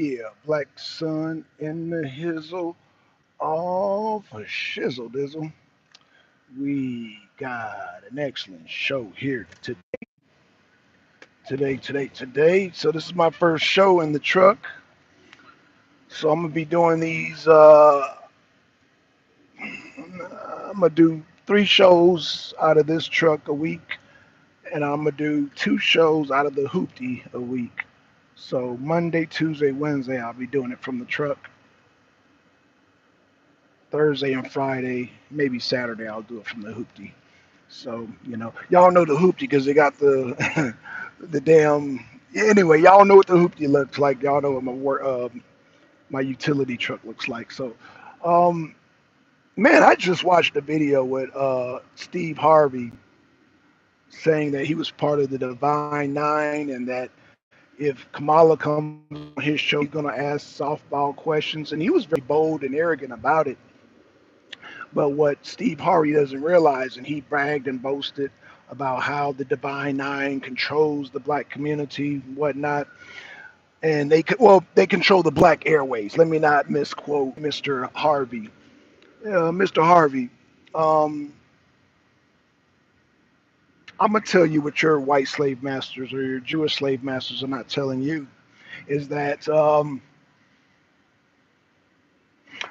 yeah, black sun in the hizzle, all for shizzle dizzle. We got an excellent show here today. So this is my first show in the truck. So I'm gonna be doing these. I'm gonna do 3 shows out of this truck a week, and I'm gonna do 2 shows out of the hoopty a week. So Monday, Tuesday, Wednesday, I'll be doing it from the truck. Thursday and Friday, maybe Saturday, I'll do it from the hoopty. So y'all know the hoopty because they got the the damn. Anyway, y'all know what the hoopty looks like. Y'all know what my utility truck looks like. So, um, man, I just watched a video with Steve Harvey saying that he was part of the Divine Nine and that if Kamala comes on his show, he's gonna ask softball questions, and he was very bold and arrogant about it. But what Steve Harvey doesn't realize, and he bragged and boasted about how the Divine Nine controls the black community and whatnot, and they control the black airways. Let me not misquote Mr. Harvey. Mr. Harvey, um, I'm gonna tell you what your white slave masters or your Jewish slave masters are not telling you is that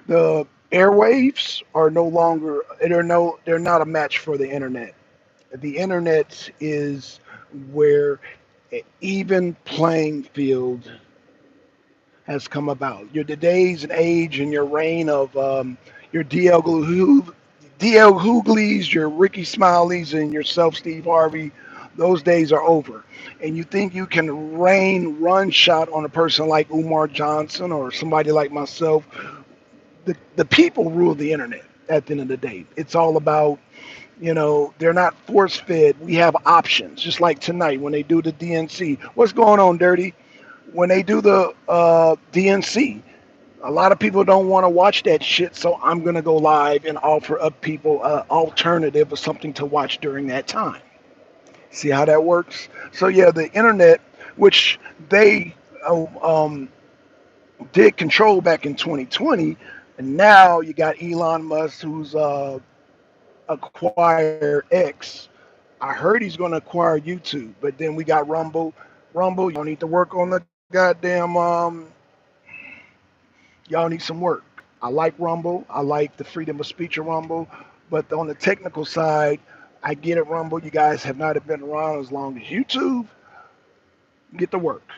the airwaves are no longer they're not a match for the internet. The internet is where an even playing field has come about. Your days and age and your reign of your DL Hooglies, your Ricky Smileys, and yourself, Steve Harvey, those days are over. And you think you can rain run shot on a person like Umar Johnson or somebody like myself. The people rule the internet at the end of the day. It's all about they're not force fed. We have options, just like tonight when they do the DNC. What's going on, Dirty? When they do the DNC, a lot of people don't want to watch that shit, so I'm gonna go live and offer up people an alternative or something to watch during that time. See how that works? So yeah, the internet, which they did control back in 2020, and now you got Elon Musk who's acquire X. I heard he's going to acquire YouTube, but then we got Rumble. Rumble, y'all need to work on the goddamn. Y'all need some work. I like Rumble. I like the freedom of speech of Rumble, but on the technical side, I get it. Rumble, you guys have not been around as long as YouTube. Get to work.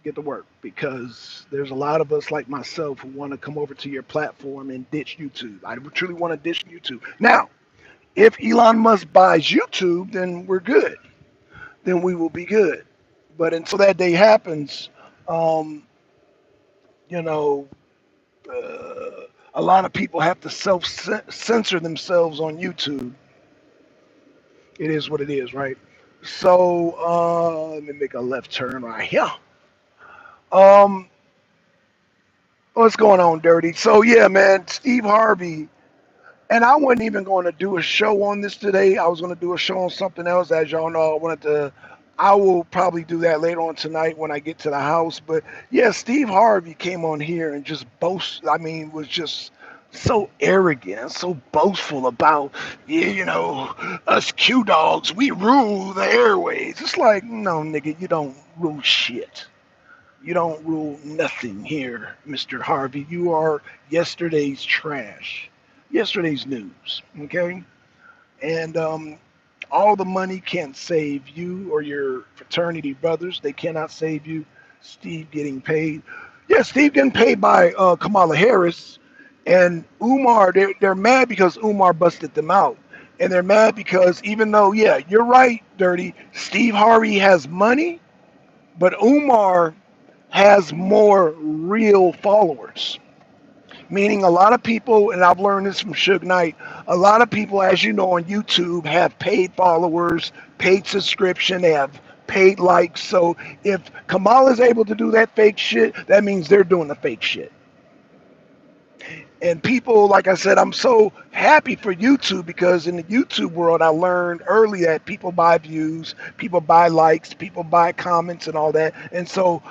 Get to work because there's a lot of us like myself who want to come over to your platform and ditch YouTube. I truly want to ditch YouTube. Now, if Elon Musk buys YouTube, then we're good. Then we will be good. But until that day happens, um, you know, a lot of people have to self censor themselves on YouTube. It is what it is, right? So let me make a left turn right here. Um, what's going on, Dirty? So yeah, man, Steve Harvey. And I wasn't even going to do a show on this today. I was going to do a show on something else. As y'all know, I wanted to. I will probably do that later on tonight when I get to the house. But yeah, Steve Harvey came on here and just was just so arrogant and so boastful about, yeah, us Q dogs, we rule the airways. It's like, no, nigga, you don't rule shit. You don't rule nothing here, Mr. Harvey. You are yesterday's trash, yesterday's news, okay? And all the money can't save you or your fraternity brothers. They cannot save you. Steve getting paid. Yeah, Steve getting paid by Kamala Harris. And Umar, they're mad because Umar busted them out. And they're mad because even though, yeah, you're right, Dirty, Steve Harvey has money, but Umar has more real followers. Meaning a lot of people, and I've learned this from Suge Knight, a lot of people, as you know, on YouTube have paid followers, paid subscription, they have paid likes. So if Kamala's able to do that fake shit, that means they're doing the fake shit. And people, like I said, I'm so happy for YouTube because in the YouTube world, I learned early that people buy views, people buy likes, people buy comments and all that. And so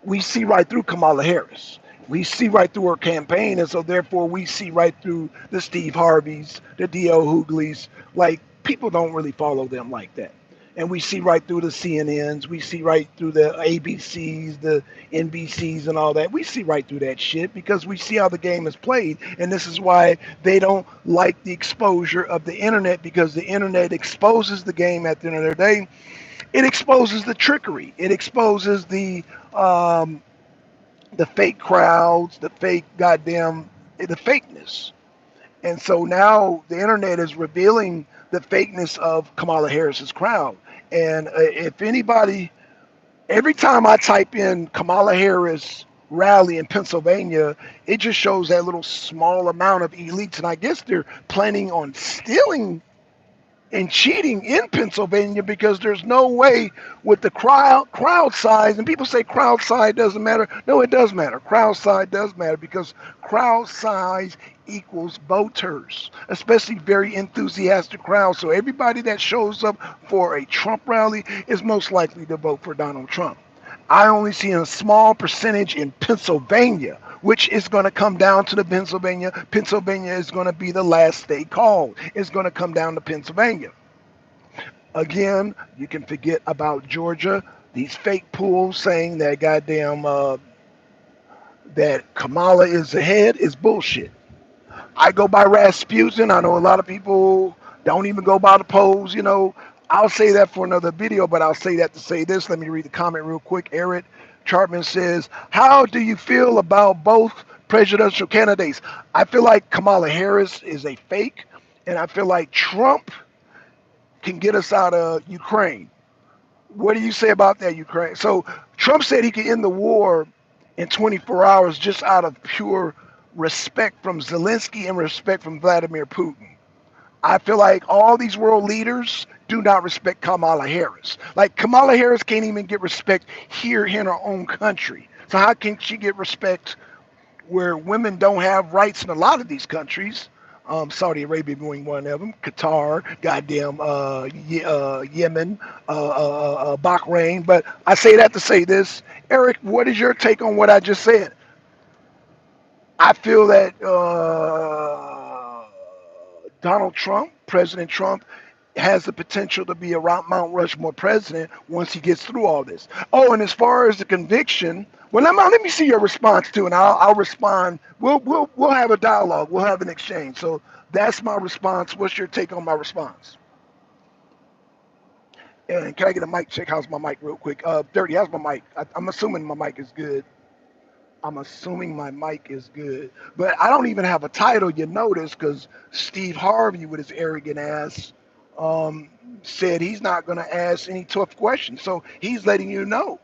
we see right through Kamala Harris. We see right through her campaign, and so therefore we see right through the Steve Harveys, the D.L. Hugleys. Like, people don't really follow them like that. And we see right through the CNNs, we see right through the ABCs, the NBCs, and all that. We see right through that shit because we see how the game is played. And this is why they don't like the exposure of the internet, because the internet exposes the game at the end of the day. It exposes the trickery. It exposes um, the fake crowds, the fake goddamn, the fakeness. And so now the internet is revealing the fakeness of Kamala Harris's crowd. And if anybody, every time I type in Kamala Harris rally in Pennsylvania, it just shows that little small amount of elites. And I guess they're planning on stealing and cheating in Pennsylvania, because there's no way with the crowd size. And people say crowd size doesn't matter. No, it does matter. Crowd size does matter, because crowd size equals voters, especially very enthusiastic crowds. So everybody that shows up for a Trump rally is most likely to vote for Donald Trump. I only see a small percentage in Pennsylvania, which is going to come down to the Pennsylvania. Pennsylvania is going to be the last state called. It's going to come down to Pennsylvania. Again, you can forget about Georgia. These fake polls saying that goddamn that Kamala is ahead is bullshit. I go by Rasputin. I know a lot of people don't even go by the polls. I'll say that for another video, but I'll say that to say this. Let me read the comment real quick. Eric Chartman says, "How do you feel about both presidential candidates?" I feel like Kamala Harris is a fake, and I feel like Trump can get us out of Ukraine. What do you say about that, Ukraine? So Trump said he could end the war in 24 hours just out of pure respect from Zelensky and respect from Vladimir Putin. I feel like all these world leaders do not respect Kamala Harris. Like, Kamala Harris can't even get respect here in her own country. So how can she get respect where women don't have rights in a lot of these countries? Saudi Arabia being one of them, Qatar, goddamn Yemen, Bahrain. But I say that to say this. Eric, what is your take on what I just said? I feel that Donald Trump, President Trump, has the potential to be a Mount Rushmore president once he gets through all this. Oh, and as far as the conviction, well, let me see your response too, and I'll respond. We'll have a dialogue. We'll have an exchange. So that's my response. What's your take on my response? And can I get a mic check? How's my mic real quick? Dirty, how's my mic? I'm assuming my mic is good. I'm assuming my mic is good. But I don't even have a title, you notice, because Steve Harvey, with his arrogant ass, um, said he's not going to ask any tough questions. So he's letting you know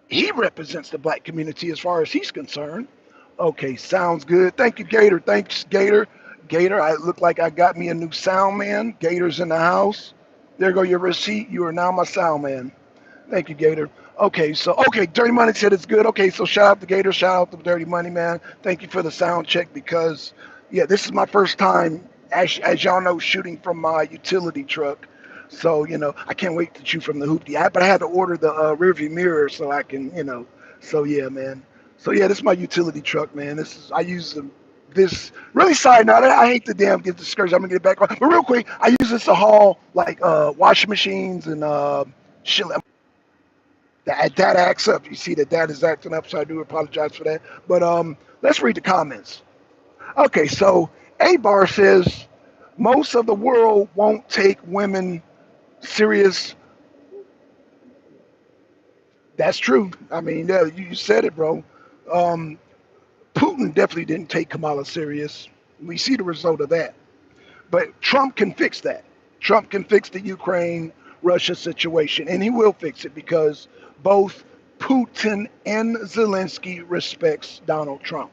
he represents the black community as far as he's concerned. Okay, sounds good. Thank you, Gator. Thanks, Gator. Gator, I look like I got me a new sound man. Gator's in the house. There go your receipt. You are now my sound man. Thank you, Gator. Okay, Dirty Money said it's good. Okay, so shout out to Gator, shout out to Dirty Money, man. Thank you for the sound check, because, yeah, this is my first time, as y'all know, shooting from my utility truck. So, I can't wait to shoot from the hoopty. But I had to order the rearview mirror so I can, So, yeah, man. So, yeah, this is my utility truck, man. I use this, really side note, I hate to damn get discouraged. I'm going to get back on. But real quick, I use this to haul, like, washing machines and shit. That acts up. You see that is acting up, so I do apologize for that. But let's read the comments. Okay, so A Bar says most of the world won't take women serious. That's true. I mean, yeah, you said it, bro. Um, Putin definitely didn't take Kamala serious. We see the result of that. But Trump can fix that. Trump can fix the Ukraine Russia situation, and he will fix it, because both Putin and Zelensky respects Donald Trump.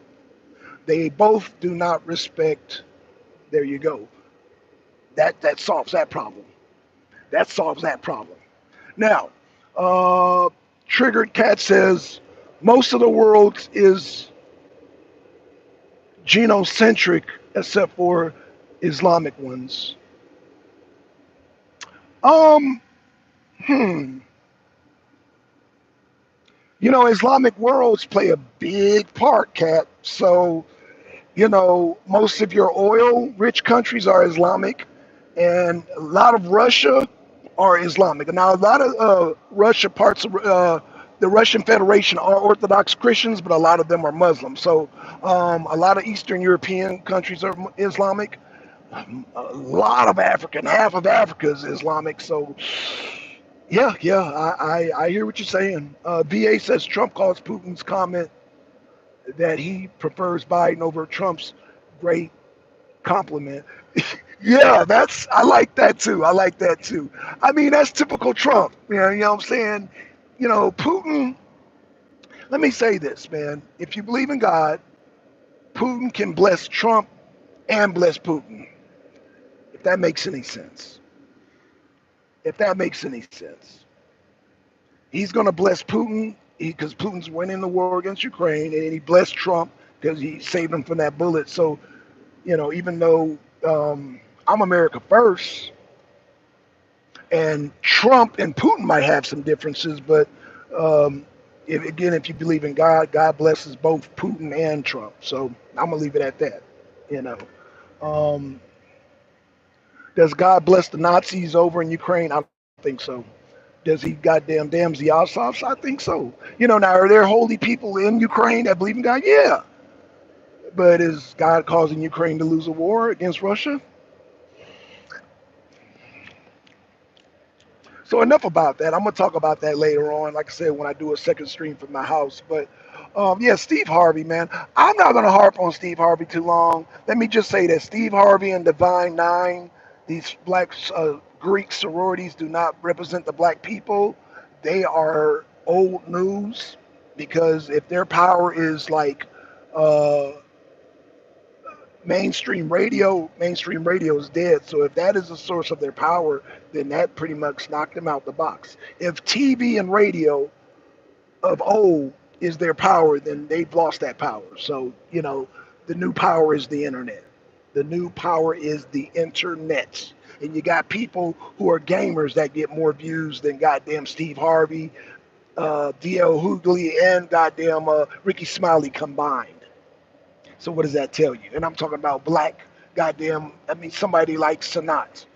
They both do not respect. There you go. That solves that problem. That solves that problem. Now, uh, Triggered Cat says most of the world is genocentric except for Islamic ones. Um, hmm. Islamic worlds play a big part, Cat. So, most of your oil rich countries are Islamic, and a lot of Russia are Islamic. Now, a lot of Russia parts of the Russian Federation are Orthodox Christians, but a lot of them are Muslim. So, a lot of Eastern European countries are Islamic. A lot of African, half of Africa is Islamic. So, yeah, yeah, I hear what you're saying. VA says Trump calls Putin's comment that he prefers Biden over Trump's great compliment. Yeah, I like that too. I like that too. I mean, that's typical Trump. You know what I'm saying? Putin, let me say this, man. If you believe in God, Putin can bless Trump and bless Putin. If that makes any sense. If that makes any sense. He's going to bless Putin because Putin's winning the war against Ukraine, and he blessed Trump because he saved him from that bullet. So, even though I'm America first, and Trump and Putin might have some differences, but if you believe in God, God blesses both Putin and Trump. So I'm gonna leave it at that. You know, um, does God bless the Nazis over in Ukraine? I don't think so. Does he goddamn damn the Ossoffs? I think so. Now are there holy people in Ukraine that believe in God? Yeah, but is God causing Ukraine to lose a war against Russia? So enough about that. I'm gonna talk about that later on. Like I said, when I do a second stream from my house. But yeah, Steve Harvey, man. I'm not gonna harp on Steve Harvey too long. Let me just say that Steve Harvey and Divine Nine, these black Greek sororities, do not represent the black people. They are old news because if their power is like uh, mainstream radio is dead. So if that is the source of their power, then that pretty much knocked them out the box. If TV and radio of old is their power, then they've lost that power. So, the new power is the internet. The new power is the internet. And you got people who are gamers that get more views than goddamn Steve Harvey, DL Hughley, and goddamn Ricky Smiley combined. So what does that tell you? And I'm talking about black, goddamn. I mean, somebody like Sanat,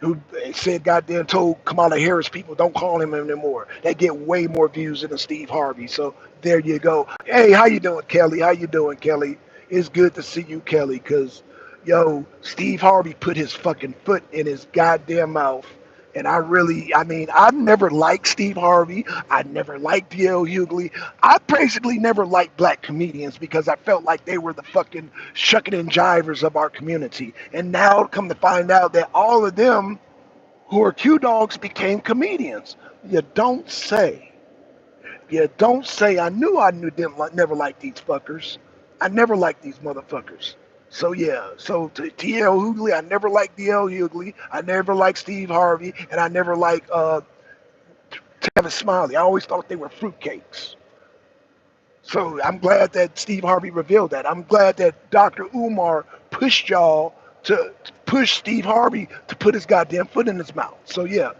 who said goddamn told Kamala Harris people don't call him anymore. They get way more views than Steve Harvey. So there you go. Hey, how you doing, Kelly? How you doing, Kelly? It's good to see you, Kelly, because Steve Harvey put his fucking foot in his goddamn mouth. And I mean, I've never liked Steve Harvey. I never liked D.L. Hughley. I basically never liked black comedians because I felt like they were the fucking shucking and jivers of our community. And now come to find out that all of them who are Q dogs became comedians. You don't say. You don't say. I knew didn't never like these fuckers. I never liked these motherfuckers. So yeah, so to DL Hughley, I never liked DL Hughley. I never liked Steve Harvey, and I never liked Travis Smiley. I always thought they were fruitcakes. So I'm glad that Steve Harvey revealed that. I'm glad that Dr. Umar pushed y'all to push Steve Harvey to put his goddamn foot in his mouth. So yeah,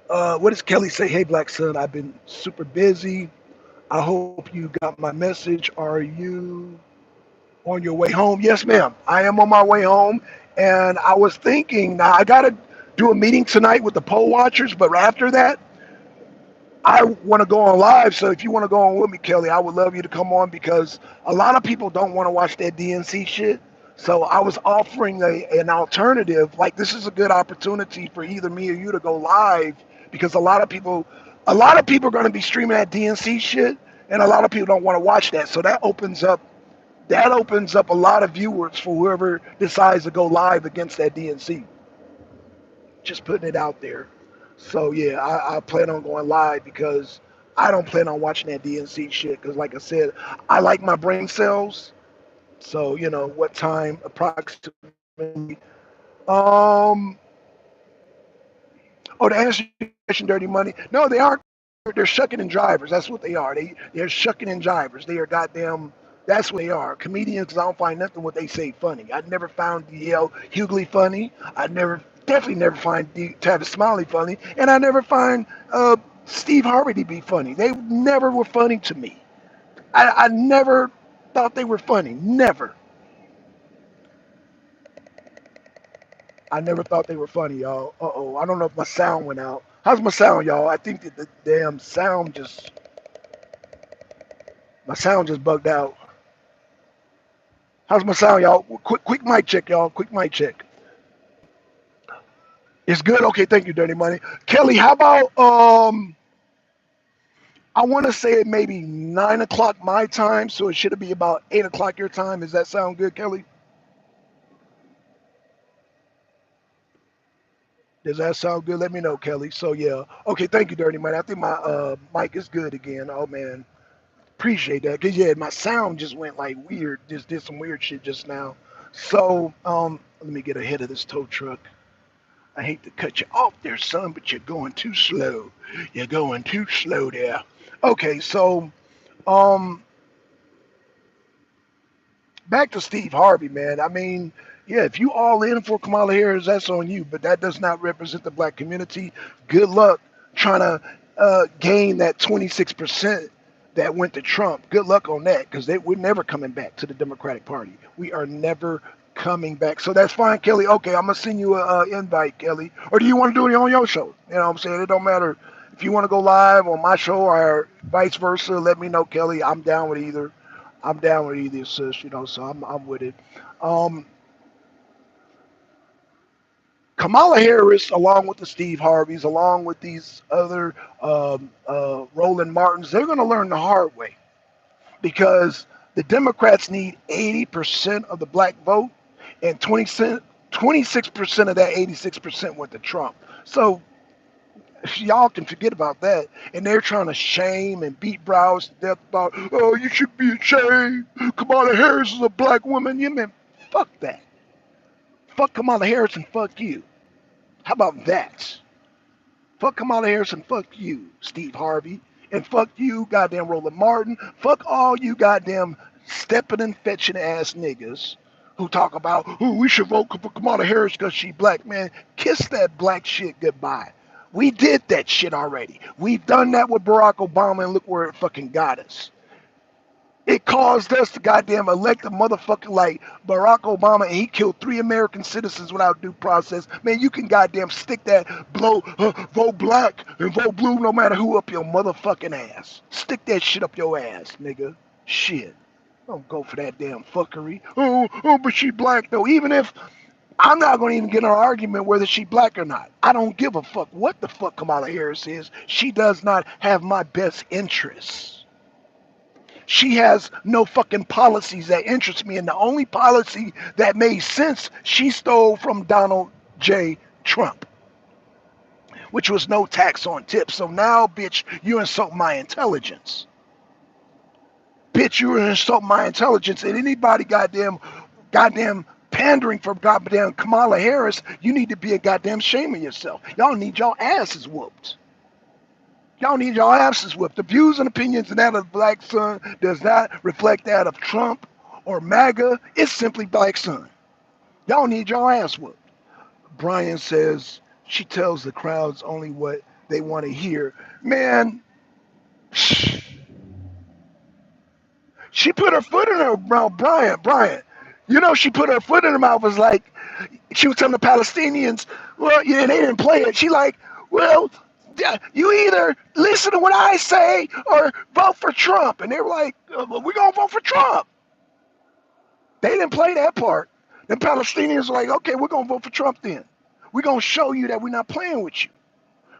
what does Kelly say? Hey, Black Son, I've been super busy. I hope you got my message. Are you on your way home? Yes, ma'am. I am on my way home. And I was thinking, now I got to do a meeting tonight with the poll watchers, but after that, I want to go on live. So if you want to go on with me, Kelly, I would love you to come on because a lot of people don't want to watch that DNC shit. So I was offering an alternative. Like this is a good opportunity for either me or you to go live because a lot of people are going to be streaming that DNC shit, and a lot of people don't want to watch that. So that opens up a lot of viewers for whoever decides to go live against that DNC. Just putting it out there. So yeah, I plan on going live because I don't plan on watching that DNC shit. Because like I said, I like my brain cells. So what time approximately? Um. Oh, to answer your question, Dirty Money. No, they aren't. They're shucking and drivers. That's what they are. They're shucking and drivers. They are goddamn. That's what they are. Comedians. 'Cause I don't find nothing what they say funny. I never found D.L. Hughley funny. I never, definitely never find Travis Smiley funny, and I never find Steve Harvey to be funny. They never were funny to me. I never thought they were funny. Never. I never thought they were funny, y'all. Uh-oh. I don't know if my sound went out. How's my sound, y'all? I think that the damn sound just, my sound just bugged out. How's my sound, y'all? Quick mic check, y'all. Quick mic check. It's good? Okay, thank you, Dirty Money. Kelly, how about, I want to say it maybe 9 o'clock my time, so it should be about 8 o'clock your time. Does that sound good, Kelly? Does that sound good? Let me know, Kelly. So, yeah. Okay, thank you, Dirty Money. I think my mic is good again. Oh, man. Appreciate that. Because, yeah, my sound just went like weird. Just did some weird shit just now. So, let me get ahead of this tow truck. I hate to cut you off there, son, but you're going too slow. You're going too slow there. Okay, so, um, back to Steve Harvey, man. I mean, yeah, if you all in for Kamala Harris, that's on you, but that does not represent the black community. Good luck trying to gain that 26% that went to Trump. Good luck on that, because we're never coming back to the Democratic Party. We are never coming back. So that's fine, Kelly. Okay, I'm gonna send you an invite, Kelly. Or do you want to do it on your show? You know what I'm saying? It don't matter if you want to go live on my show or vice versa. Let me know, Kelly. I'm down with either. I'm down with either, sis. You know, so I'm with it. Um, Kamala Harris, along with the Steve Harveys, along with these other Roland Martins, they're going to learn the hard way because the Democrats need 80% of the black vote, and 26% of that 86% went to Trump. So y'all can forget about that. And they're trying to shame and beat brows to death about, oh, you should be ashamed. Kamala Harris is a black woman. You mean, fuck that. Fuck Kamala Harris and fuck you. How about that? Fuck Kamala Harris and fuck you, Steve Harvey. And fuck you, goddamn Roland Martin. Fuck all you goddamn stepping and fetching ass niggas who talk about, oh, we should vote for Kamala Harris because she black. Man, kiss that black shit goodbye. We did that shit already. We've done that with Barack Obama, and look where it fucking got us. It caused us to goddamn elect a motherfucker like Barack Obama, and he killed 3 American citizens without due process. Man, you can goddamn stick that vote black and vote blue no matter who up your motherfucking ass. Stick that shit up your ass, nigga. Shit. Don't go for that damn fuckery. Oh, but she black though. Even if I'm not going to even get an argument whether she black or not. I don't give a fuck what the fuck Kamala Harris is. She does not have my best interests. She has no fucking policies that interest me. And the only policy that made sense, she stole from Donald J. Trump, which was no tax on tips. So now, bitch, you insult my intelligence. Bitch, you insult my intelligence. And anybody goddamn pandering for goddamn Kamala Harris, you need to be a goddamn shame of yourself. Y'all need y'all asses whooped. Y'all need y'all asses whipped. The views and opinions of that of Black Sun does not reflect that of Trump or MAGA. It's simply Black Sun. Y'all need y'all ass whipped. Brian says she tells the crowds only what they want to hear. Man, she put her foot in her mouth. Brian, you know she put her foot in her mouth. Was like she was telling the Palestinians, well, yeah, they didn't play it. She like, well, you either listen to what I say or vote for Trump. And they were like, we're going to vote for Trump. They didn't play that part. The Palestinians were like, okay, we're going to vote for Trump then. We're going to show you that we're not playing with you.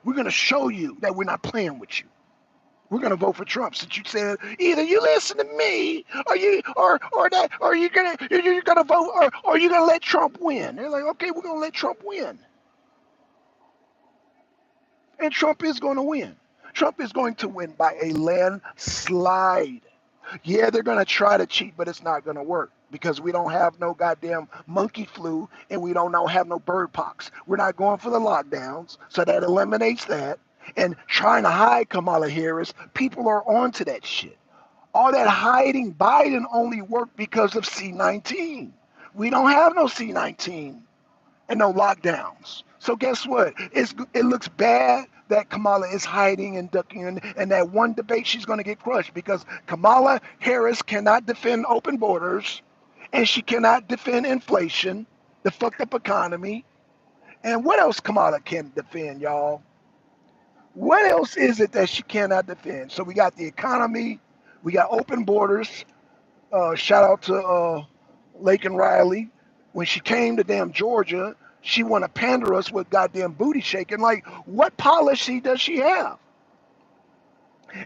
We're going to show you that we're not playing with you. We're going to vote for Trump. Since you said either you listen to me or you're gonna vote or you're gonna let Trump win. They're like, okay, we're gonna let Trump win. And Trump is going to win. Trump is going to win by a landslide. Yeah, they're going to try to cheat, but it's not going to work because we don't have no goddamn monkey flu and we don't have no bird pox. We're not going for the lockdowns, so that eliminates that. And trying to hide Kamala Harris, people are onto that shit. All that hiding, Biden only worked because of C-19. We don't have no C-19 and no lockdowns. So guess what? It looks bad that Kamala is hiding and ducking, and that one debate she's going to get crushed because Kamala Harris cannot defend open borders, and she cannot defend inflation, the fucked up economy. And what else Kamala can defend, y'all? What else is it that she cannot defend? So we got the economy, we got open borders. Shout out to Lake and Riley. When she came to damn Georgia, she want to pander us with goddamn booty shaking. Like, what policy does she have?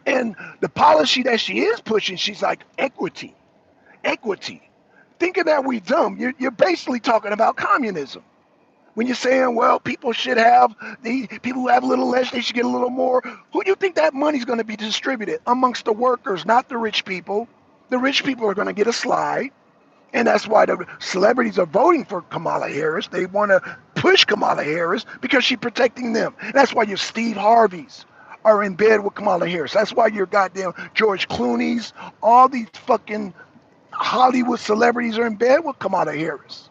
And the policy that she is pushing, she's like equity, equity. Thinking that we dumb, you're basically talking about communism. When you're saying, well, people should have, the people who have a little less, they should get a little more. Who do you think that money's going to be distributed? Amongst the workers, not the rich people. The rich people are going to get a slide. And that's why the celebrities are voting for Kamala Harris. They want to push Kamala Harris because she's protecting them. And that's why your Steve Harveys are in bed with Kamala Harris. That's why your goddamn George Clooney's, all these fucking Hollywood celebrities are in bed with Kamala Harris.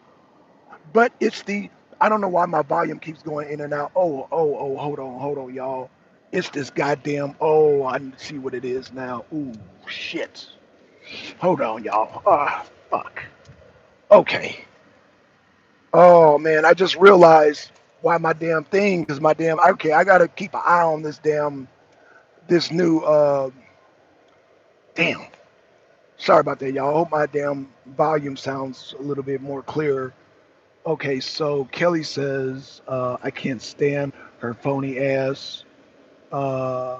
But it's the, I don't know why my volume keeps going in and out. Oh, hold on, y'all. It's this goddamn, I see what it is now. Ooh, shit. Hold on, y'all. Fuck. Okay. Oh, man, I just realized why my damn thing, because my damn, okay, I got to keep an eye on this new, damn. Sorry about that, y'all. I hope my damn volume sounds a little bit more clear. Okay, so Kelly says, I can't stand her phony ass. Uh,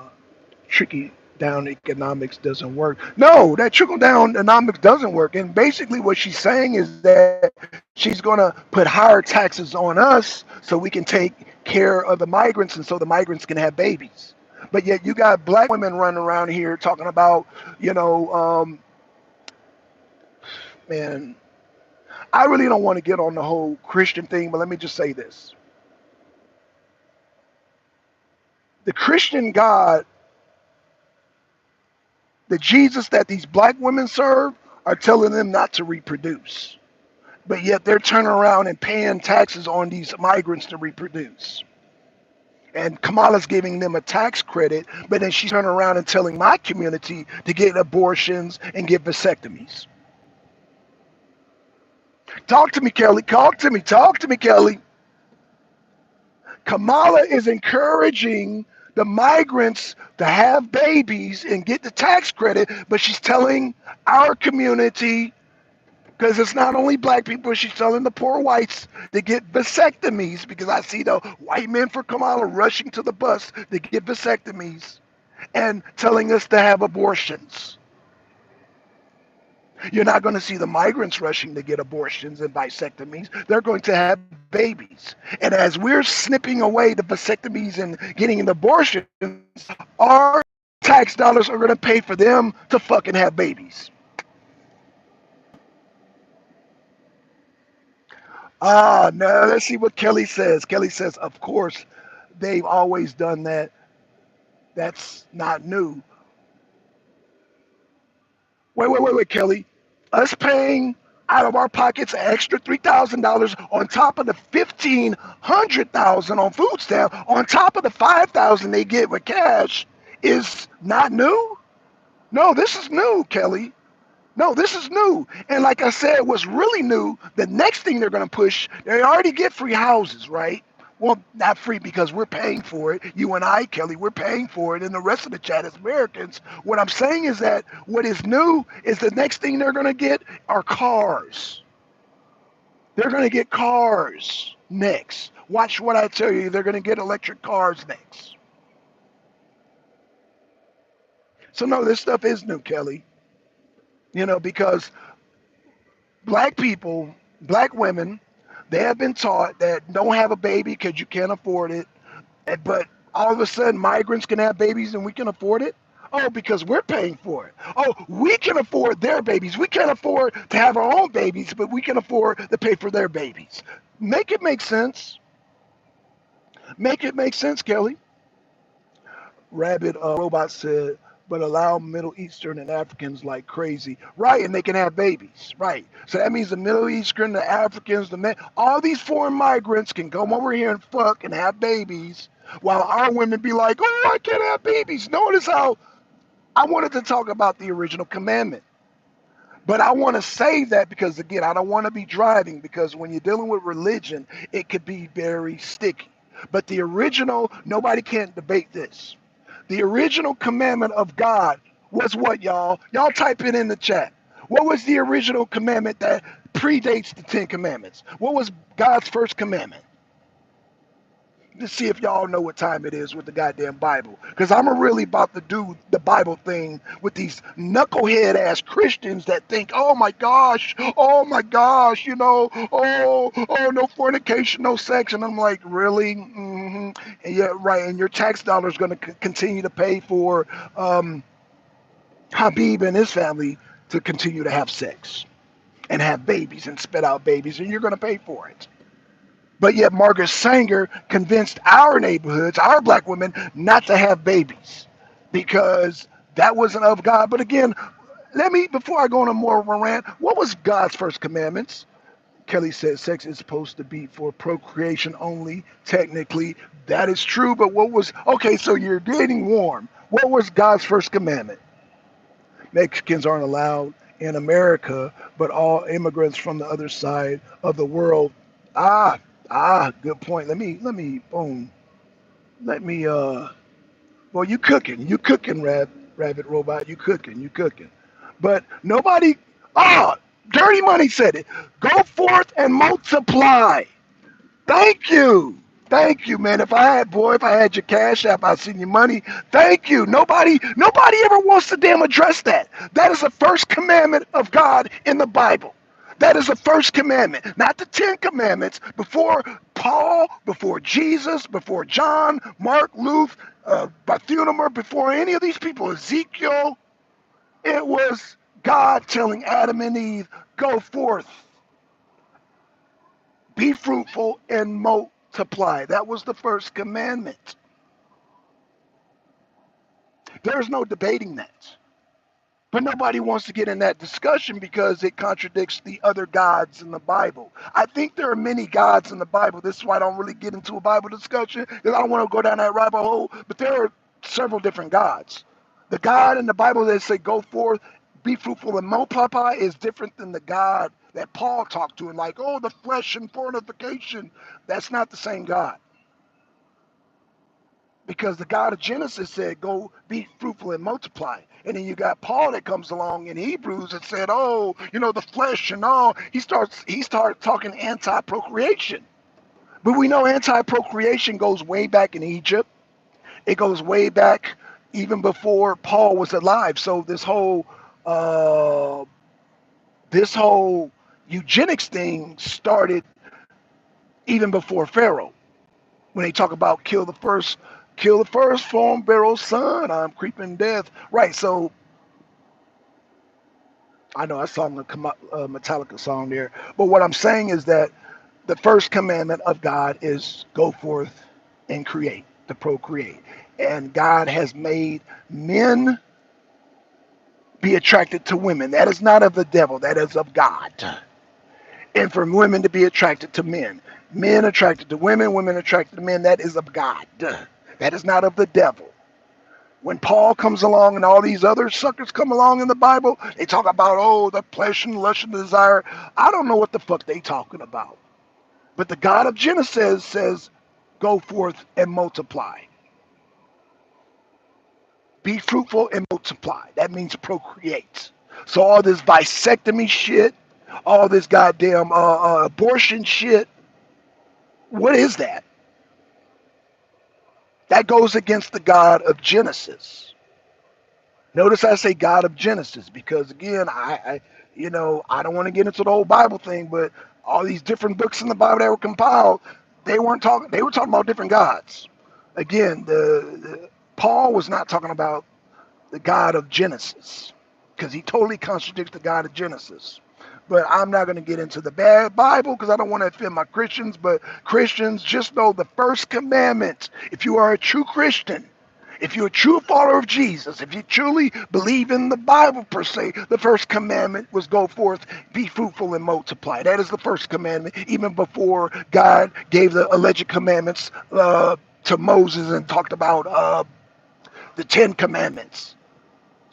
tricky down economics doesn't work. No, that trickle down economics doesn't work. And basically, what she's saying is that she's going to put higher taxes on us so we can take care of the migrants and so the migrants can have babies. But yet, you got black women running around here talking about, you know, man, I really don't want to get on the whole Christian thing, but let me just say this. The Christian God, the Jesus that these black women serve, are telling them not to reproduce. But yet they're turning around and paying taxes on these migrants to reproduce. And Kamala's giving them a tax credit, but then she's turning around and telling my community to get abortions and get vasectomies. Talk to me, Kelly. Talk to me, Kelly. Kamala is encouraging the migrants to have babies and get the tax credit, but she's telling our community, because it's not only black people, she's telling the poor whites to get vasectomies, because I see the white men for Kamala rushing to the bus to get vasectomies and telling us to have abortions. You're not going to see the migrants rushing to get abortions and vasectomies. They're going to have babies. And as we're snipping away the vasectomies and getting an abortion, our tax dollars are going to pay for them to fucking have babies. No, let's see what Kelly says. Kelly says, of course, they've always done that. That's not new. Wait, Kelly. Us paying out of our pockets an extra $3,000 on top of the 1,500,000 on food stamp, on top of the 5,000 they get with cash, is not new. No, this is new, Kelly. No, this is new. And like I said, what's really new, the next thing they're going to push, they already get free houses, right? Well, not free because we're paying for it. You and I, Kelly, we're paying for it. And the rest of the chat is Americans. What I'm saying is that what is new is the next thing they're going to get are cars. They're going to get cars next. Watch what I tell you. They're going to get electric cars next. So, no, this stuff is new, Kelly. You know, because black people, black women, they have been taught that don't have a baby because you can't afford it. But all of a sudden, migrants can have babies and we can afford it. Oh, because we're paying for it. Oh, we can afford their babies. We can't afford to have our own babies, but we can afford to pay for their babies. Make it make sense. Make it make sense, Kelly. Rabbit Robot said, but allow Middle Eastern and Africans like crazy. Right, and they can have babies. Right. So that means the Middle Eastern, the Africans, all these foreign migrants can come over here and fuck and have babies. while our women be like, oh, I can't have babies. Notice how I wanted to talk about the original commandment. But I want to save that because, again, I don't want to be driving because when you're dealing with religion, it could be very sticky. But the original, nobody can debate this. The original commandment of God was what, y'all? Y'all type it in the chat. What was the original commandment that predates the Ten Commandments? What was God's first commandment? To see if y'all know what time it is with the goddamn Bible. Because I'm really about to do the Bible thing with these knucklehead ass Christians that think, oh my gosh, no fornication, no sex. And I'm like, really? Mm-hmm. And yeah, right. And your tax dollars going to continue to pay for Habib and his family to continue to have sex and have babies and spit out babies, and you're going to pay for it. But yet Margaret Sanger convinced our neighborhoods, our black women, not to have babies because that wasn't of God. But again, before I go on a more of a rant, what was God's first commandments? Kelly said sex is supposed to be for procreation only. Technically, that is true. But okay, so you're getting warm. What was God's first commandment? Mexicans aren't allowed in America, but all immigrants from the other side of the world. Ah, good point. Boom. Let me, well, you cooking, Rabbit Robot, you cooking. But nobody, ah, Dirty Money said it. Go forth and multiply. Thank you. Thank you, man. If I had your cash app, I'd send you money. Thank you. Nobody ever wants to damn address that. That is the first commandment of God in the Bible. That is the first commandment, not the 10 commandments. Before Paul, before Jesus, before John, Mark, Luke, Bartholomew, before any of these people, Ezekiel, it was God telling Adam and Eve, go forth, be fruitful, and multiply. That was the first commandment. There's no debating that. But nobody wants to get in that discussion because it contradicts the other gods in the Bible. I think there are many gods in the Bible. This is why I don't really get into a Bible discussion because I don't want to go down that rabbit hole. But there are several different gods. The God in the Bible that say go forth, be fruitful, and multiply is different than the God that Paul talked to and like, oh, the flesh and fornication. That's not the same God. Because the God of Genesis said, go be fruitful and multiply. And then you got Paul that comes along in Hebrews and said, oh, the flesh and all. He starts talking anti-procreation. But we know anti-procreation goes way back in Egypt. It goes way back even before Paul was alive. So this whole eugenics thing started even before Pharaoh. When they talk about kill the first form Pharaoh's son, I'm creeping death. Right, so I know I saw the Metallica song there. But what I'm saying is that the first commandment of God is go forth and create, to procreate. And God has made men be attracted to women. That is not of the devil, that is of God. And for women to be attracted to men. Men attracted to women, women attracted to men, that is of God. That is not of the devil. When Paul comes along and all these other suckers come along in the Bible, they talk about, oh, the flesh and lust and desire. I don't know what the fuck they talking about. But the God of Genesis says, go forth and multiply. Be fruitful and multiply. That means procreate. So all this vasectomy shit, all this goddamn abortion shit, what is that? That goes against the God of Genesis. Notice I say God of Genesis because again, I don't want to get into the whole Bible thing, but all these different books in the Bible that were compiled, they were talking about different gods. Again, the Paul was not talking about the God of Genesis because he totally contradicts the God of Genesis. But I'm not going to get into the bad Bible because I don't want to offend my Christians. But Christians, just know the first commandment, if you are a true Christian, if you're a true follower of Jesus, if you truly believe in the Bible per se, the first commandment was go forth, be fruitful and multiply. That is the first commandment, even before God gave the alleged commandments to Moses and talked about the Ten Commandments.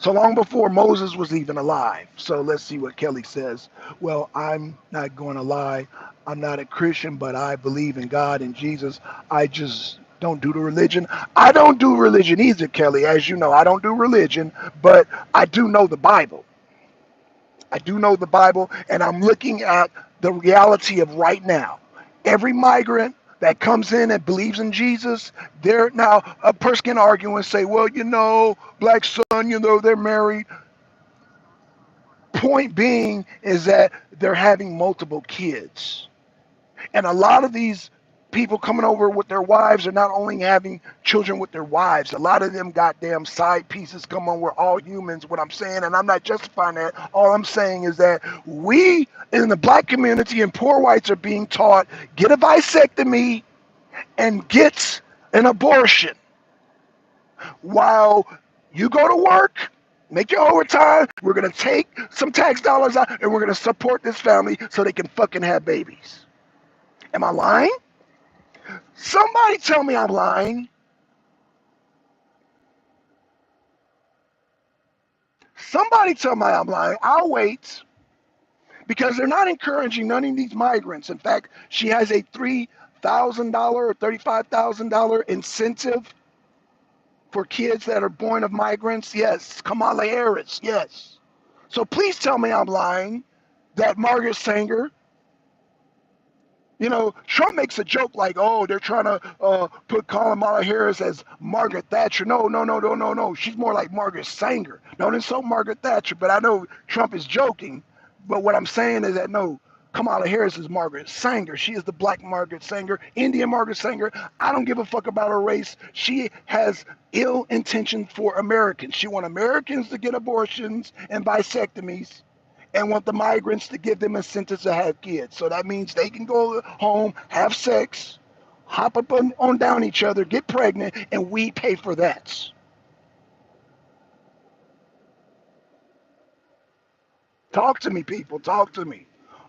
So long before Moses was even alive. So let's see what Kelly says. Well, I'm not going to lie. I'm not a Christian, but I believe in God and Jesus. I just don't do the religion. I don't do religion either, Kelly. As you know, I don't do religion, but I do know the Bible. I do know the Bible, and I'm looking at the reality of right now. Every migrant that comes in and believes in Jesus, they're now a person can argue and say, well, black son, they're married. Point being is that they're having multiple kids. And a lot of these people coming over with their wives are not only having children with their wives, a lot of them goddamn side pieces. Come on, we're all humans, what I'm saying, and I'm not justifying that. All I'm saying is that we in the black community and poor whites are being taught get a vasectomy and get an abortion while you go to work, make your overtime. We're going to take some tax dollars out and we're going to support this family so they can fucking have babies. Am I lying? Somebody tell me I'm lying. Somebody tell me I'm lying. I'll wait because they're not encouraging none of these migrants. In fact, she has a $3,000 or $35,000 incentive for kids that are born of migrants. Yes, Kamala Harris. Yes. So please tell me I'm lying that Margaret Sanger, Trump makes a joke like, oh, they're trying to put Kamala Harris as Margaret Thatcher. No, no, no, no, no, no. She's more like Margaret Sanger. Don't insult Margaret Thatcher, but I know Trump is joking. But what I'm saying is that, no, Kamala Harris is Margaret Sanger. She is the black Margaret Sanger, Indian Margaret Sanger. I don't give a fuck about her race. She has ill intention for Americans. She wants Americans to get abortions and vasectomies and want the migrants to give them incentives to have kids. So that means they can go home, have sex, hop up on down each other, get pregnant, and we pay for that. Talk to me, people. Talk to me.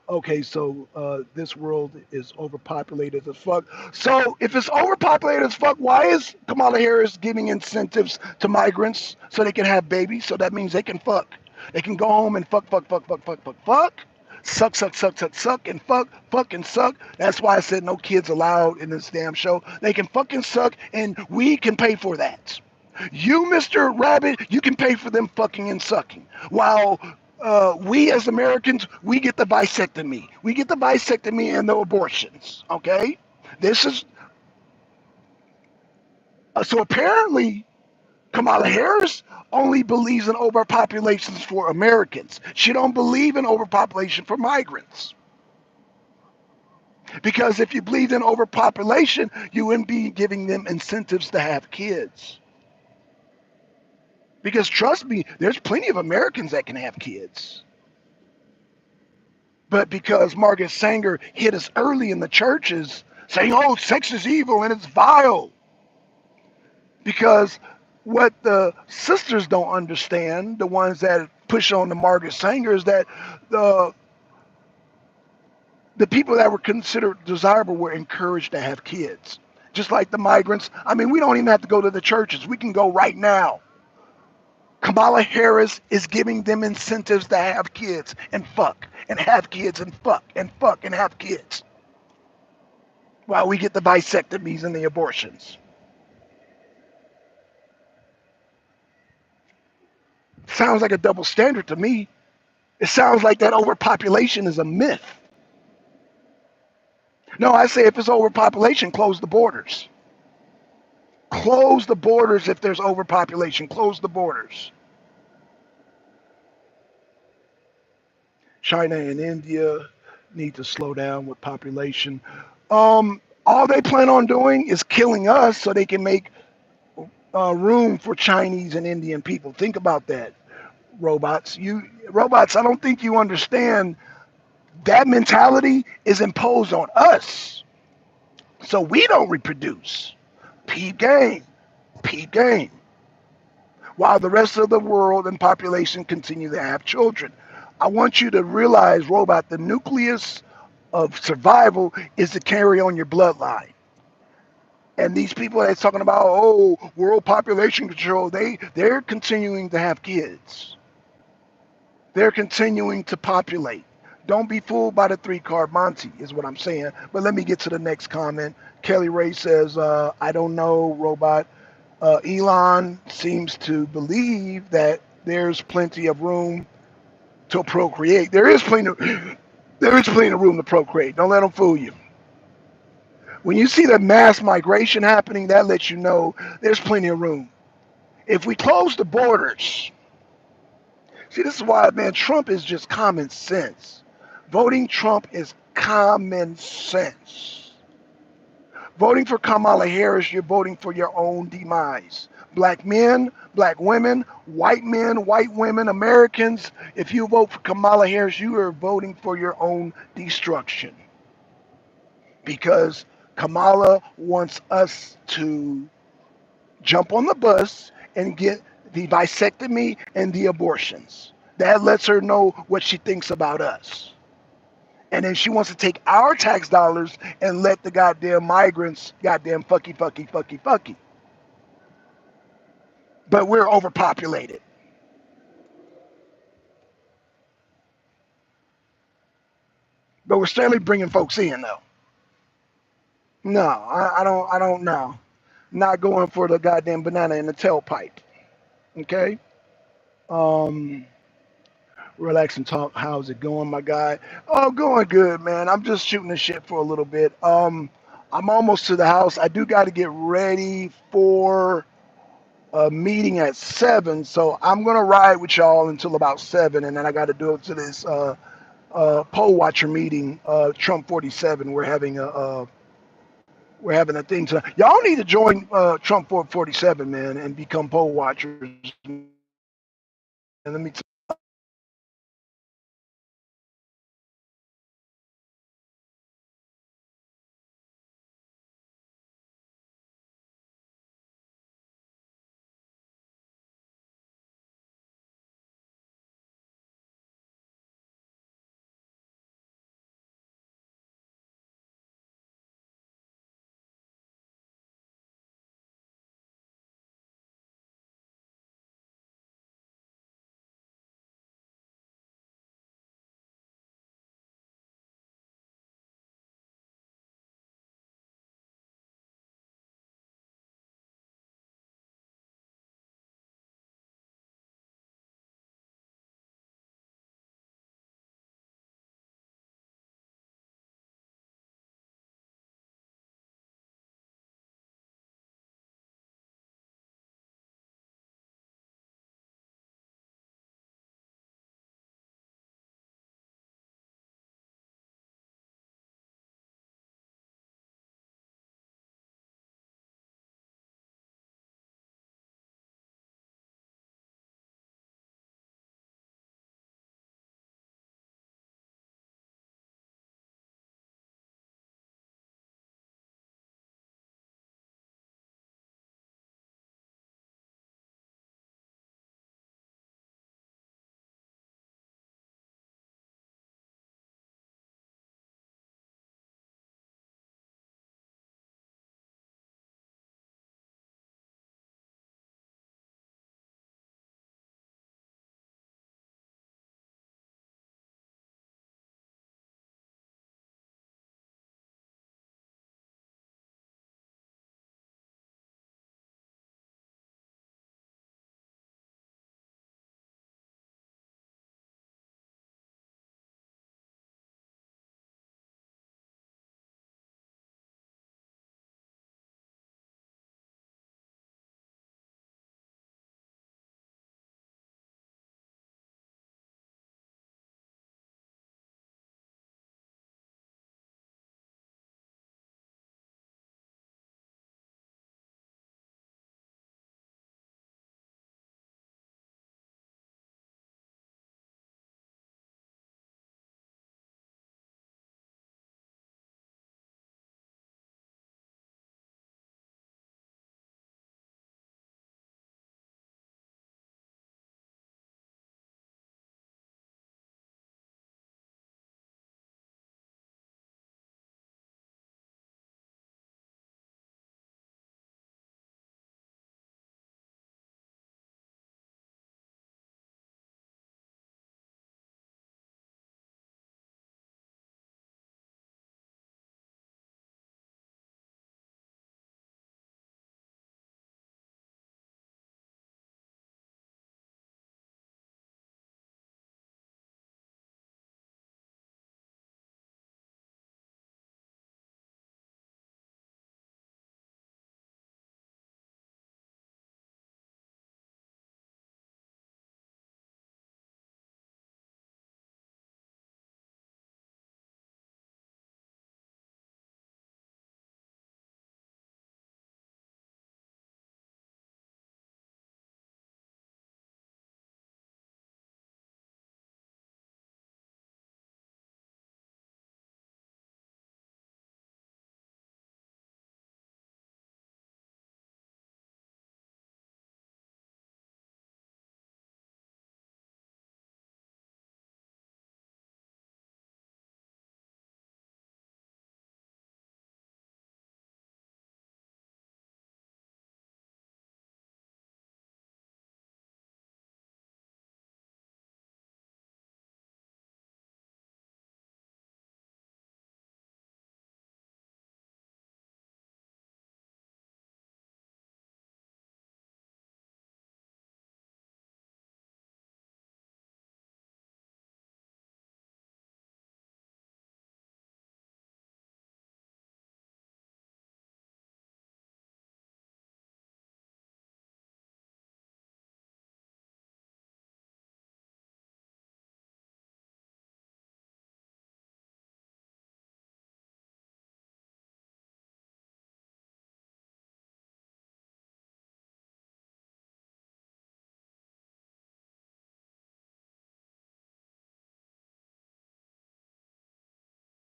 Okay, so this world is overpopulated as fuck. So if it's overpopulated as fuck, why is Kamala Harris giving incentives to migrants so they can have babies? So that means they can fuck. They can go home and fuck, fuck, fuck, fuck, fuck, fuck, fuck. Suck, suck, suck, suck, suck, and fuck and suck. That's why I said no kids allowed in this damn show. They can fucking suck, and we can pay for that. You, Mr. Rabbit, you can pay for them fucking and sucking. While we as Americans, we get the vasectomy. We get the vasectomy and the abortions. Okay? This is so apparently Kamala Harris only believes in overpopulations for Americans. She don't believe in overpopulation for migrants. Because if you believe in overpopulation, you wouldn't be giving them incentives to have kids. Because trust me, there's plenty of Americans that can have kids. But because Margaret Sanger hit us early in the churches saying, oh, sex is evil and it's vile. Because what the sisters don't understand, the ones that push on the Margaret Sanger, is that the people that were considered desirable were encouraged to have kids. Just like the migrants. I mean, we don't even have to go to the churches. We can go right now. Kamala Harris is giving them incentives to have kids and fuck and have kids and fuck and fuck and have kids while we get the vasectomies and the abortions. Sounds like a double standard to me. It sounds like that overpopulation is a myth. No, I say if it's overpopulation, close the borders. Close the borders if there's overpopulation. Close the borders. China and India need to slow down with population. All they plan on doing is killing us so they can make room for Chinese and Indian people. Think about that, robots. Robots, I don't think you understand that mentality is imposed on us. So we don't reproduce. Peep game. Peep game. While the rest of the world and population continue to have children. I want you to realize, robot, the nucleus of survival is to carry on your bloodline. And these people that's talking about, oh, world population control, they're continuing to have kids. They're continuing to populate. Don't be fooled by the three-card Monty, is what I'm saying. But let me get to the next comment. Kelly Ray says, I don't know, robot. Elon seems to believe that there's plenty of room to procreate. There is plenty of room to procreate. Don't let them fool you. When you see the mass migration happening, that lets you know there's plenty of room. If we close the borders, see, this is why, man, Trump is just common sense. Voting Trump is common sense. Voting for Kamala Harris, you're voting for your own demise. Black men, black women, white women, Americans, if you vote for Kamala Harris, you are voting for your own destruction. Because Kamala wants us to jump on the bus and get the vasectomy and the abortions. That lets her know what she thinks about us. And then she wants to take our tax dollars and let the goddamn migrants goddamn fucky. But we're overpopulated. But we're steadily bringing folks in though. No, I don't know. Not going for the goddamn banana in the tailpipe. Okay. Um, Relax and talk. How's it going, my guy? Oh, going good, man. I'm just shooting the shit for a little bit. I'm almost to the house. I do got to get ready for a meeting at 7, so I'm gonna ride with y'all until about 7, and then I got to do it to this poll watcher meeting. Trump 47. We're having a thing tonight. Y'all need to join Trump 47, man, and become poll watchers. And let me